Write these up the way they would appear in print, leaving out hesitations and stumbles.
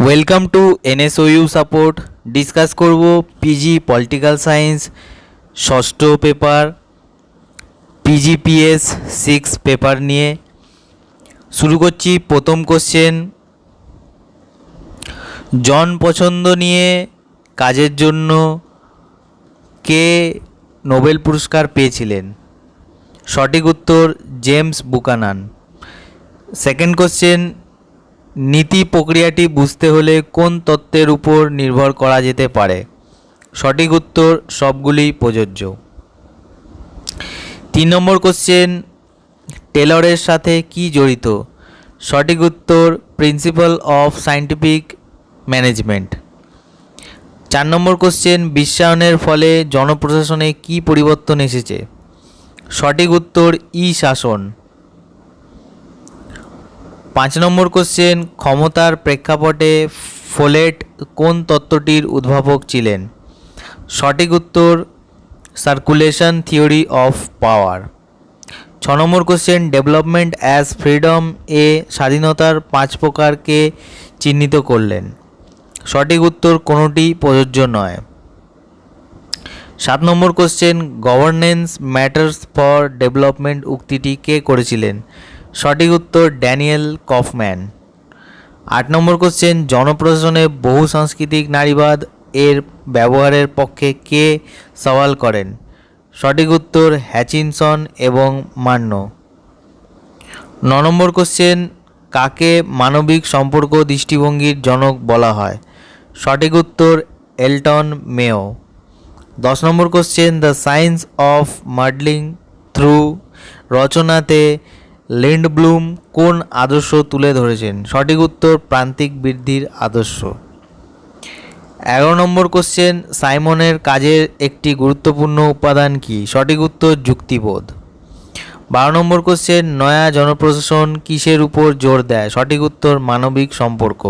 Welcome to NSOU support. Discuss করব PG political science ষষ্ঠ paper পিজিপিএস 6 paper নিয়ে। শুরু করছি প্রথম কোশ্চেন। জন পছন্দ নিয়ে কাজের জন্য কে নোবেল পুরস্কার পেয়েছিলেন? সঠিক উত্তর জেমস বুকানান। সেকেন্ড কোশ্চেন, নীতি প্রক্রিয়াটি বুঝতে হলে কোন তত্ত্বের উপর নির্ভর করা যেতে পারে? সঠিক উত্তর সবগুলিই প্রযোজ্য। 3 নম্বর কোশ্চেন, টেলরের সাথে কি জড়িত? সঠিক উত্তর principal of scientific management. 4 number question, বিশ্বায়নের ফলে জনপ্রশাসনে কি পরিবর্তন এসেছে? সঠিক উত্তর ই শাসন। 5 নম্বর কোশ্চেন, ক্ষমতার প্রেক্ষাপটে ফোলেট কোন তত্ত্বটির উদ্ভাবক ছিলেন? সঠিক উত্তর সার্কুলেশন থিওরি অফ পাওয়ার। 6 নম্বর কোশ্চেন, ডেভেলপমেন্ট অ্যাজ ফ্রিডম এ স্বাধীনতার 5 প্রকারকে চিহ্নিত করলেন? সঠিক উত্তর কোনোটি প্রযোজ্য নয়। 7 নম্বর question, governance matters for development উক্তিটি কে করেছিলেন? সঠিক উত্তর ড্যানিয়েল কফম্যান। 8 নম্বর কোশ্চেন, জনপ্রশাসনে বহু সাংস্কৃতিক নারীবাদ এর ব্যবহারের পক্ষে কে সওয়াল করেন? সঠিক উত্তর হ্যাচিনসন এবং মান্য। 9 নম্বর কোশ্চেন, কাকে মানবিক সম্পর্ক দৃষ্টিভঙ্গির জনক বলা হয়? সঠিক উত্তর এলটন মেও। 10 নম্বর question, the science of muddling through রচনাতে লিন্ডব্লুম কোন আদর্শ তুলে ধরেছেন? সঠিক উত্তর প্রান্তিক বৃদ্ধির আদর্শ। 11 নম্বর কোশ্চেন, সাইমনের কাজের একটি গুরুত্বপূর্ণ উপাদান কি? সঠিক উত্তর যুক্তিবোধ। 12 নম্বর কোশ্চেন, নয়া জনপ্রশাসন কিসের উপর জোর দেয়? সঠিক উত্তর মানবিক সম্পর্ক।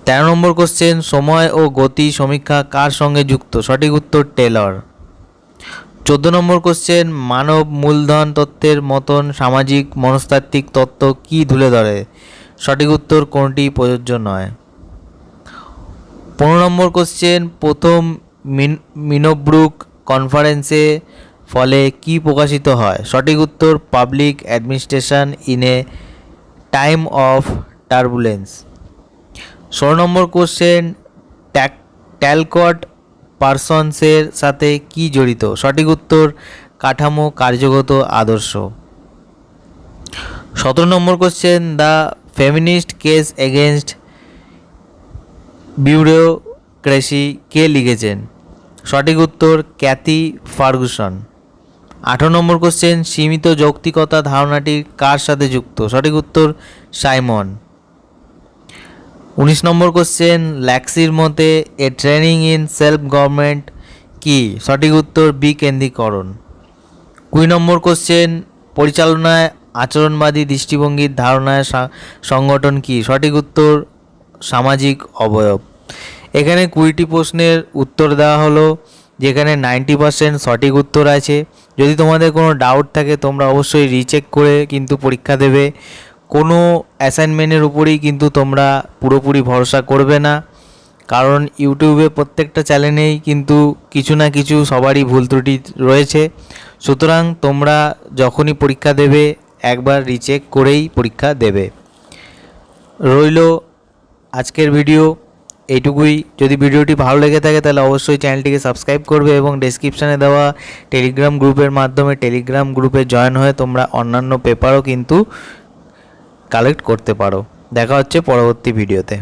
13 নম্বর কোশ্চেন, সময় ও গতি সমীক্ষা কার সঙ্গে যুক্ত? সঠিক উত্তর টেলর। 14 নম্বর কোশ্চেন, মানব মূলধন তত্ত্বের মতন সামাজিক মনস্তাত্ত্বিক তত্ত্ব কি তুলে ধরে? সঠিক উত্তর কোনটি প্রযোজ্য নয়। 15 নম্বর কোশ্চেন, প্রথম মিনব্রুক কনফারেন্সে ফলে কি প্রকাশিত হয়? সঠিক উত্তর public administration in a time of turbulence. 16 নম্বর কোশ্চেন, ট্যালকট পারসন্সের সাথে কি জড়িত? সঠিক উত্তর কাঠামো কার্যগত আদর্শ। 17 নম্বর question, the feminist case against bureaucracy কে লিখেছেন? সঠিক উত্তর ক্যাথি ফার্গুসন। 18 নম্বর কোশ্চেন, সীমিত যৌক্তিকতা ধারণাটি কার সাথে যুক্ত? সঠিক উত্তর সাইমন। 19 নম্বর কোশ্চেন, ল্যাক্সির মতে এ ট্রেনিং ইন সেলফ গভর্নমেন্ট কি? সঠিক উত্তর বিকেন্দ্রীকরণ। 20 নম্বর কোশ্চেন, পরিচালনায় আচরণবাদী দৃষ্টিভঙ্গির ধারণায় সংগঠন কি? সঠিক উত্তর সামাজিক অবয়ব। এখানে 20টি প্রশ্নের উত্তর দেওয়া হলো, যেখানে 90% সঠিক উত্তর আছে। যদি তোমাদের কোনো ডাউট থাকে তোমরা অবশ্যই রিচেক করে কিন্তু পরীক্ষা দেবে। কোনো অ্যাসাইনমেন্টের উপরেই কিন্তু তোমরা পুরোপুরি ভরসা করবে না, কারণ ইউটিউবে প্রত্যেকটা চ্যানেলেই কিন্তু কিছু না কিছু সবারই ভুল ত্রুটি রয়েছে। সুতরাং তোমরা যখনই পরীক্ষা দেবে একবার রিচেক করেই পরীক্ষা দেবে। রইল আজকের ভিডিও এইটুকুই। যদি ভিডিওটি ভালো লেগে থাকে তাহলে অবশ্যই চ্যানেলটিকে সাবস্ক্রাইব করবে এবং ডেসক্রিপশানে দেওয়া টেলিগ্রাম গ্রুপের মাধ্যমে টেলিগ্রাম গ্রুপে জয়েন হয়ে তোমরা অন্যান্য পেপারও কিন্তু কালেক্ট করতে পারো। দেখা হচ্ছে পরবর্তী ভিডিওতে।